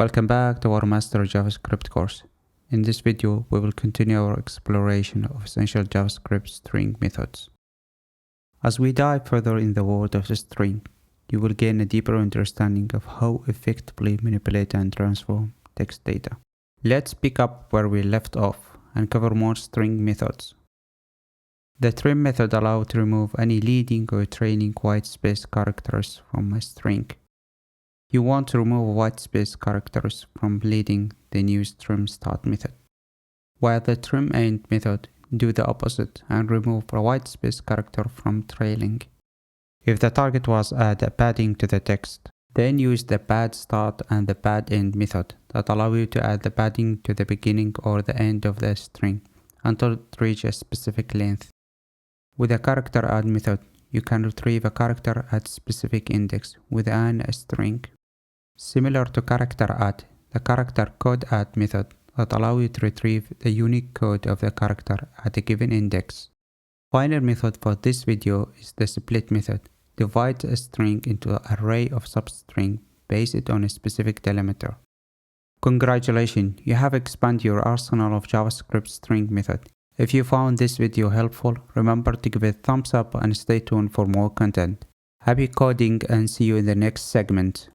Welcome back to our Master JavaScript course. In this video, we will continue our exploration of essential JavaScript string methods. As we dive further in the world of the string, you will gain a deeper understanding of how effectively manipulate and transform text data. Let's pick up where we left off and cover more string methods. The trim method allows to remove any leading or trailing whitespace characters from a string. You want to remove whitespace characters from leading the new trim start method, while the trim end method do the opposite and remove a whitespace character from trailing. If the target was add a padding to the text, then use the pad start and the pad end method that allow you to add the padding to the beginning or the end of the string until it reaches a specific length. With the character add method, you can retrieve a character at specific index within a string. Similar to character add, the character code add method that allows you to retrieve the unique code of the character at a given index. Final method for this video is the split method. Divides a string into an array of substring based on a specific delimiter. Congratulations, you have expanded your arsenal of JavaScript string method. If you found this video helpful, remember to give it a thumbs up and stay tuned for more content. Happy coding and see you in the next segment.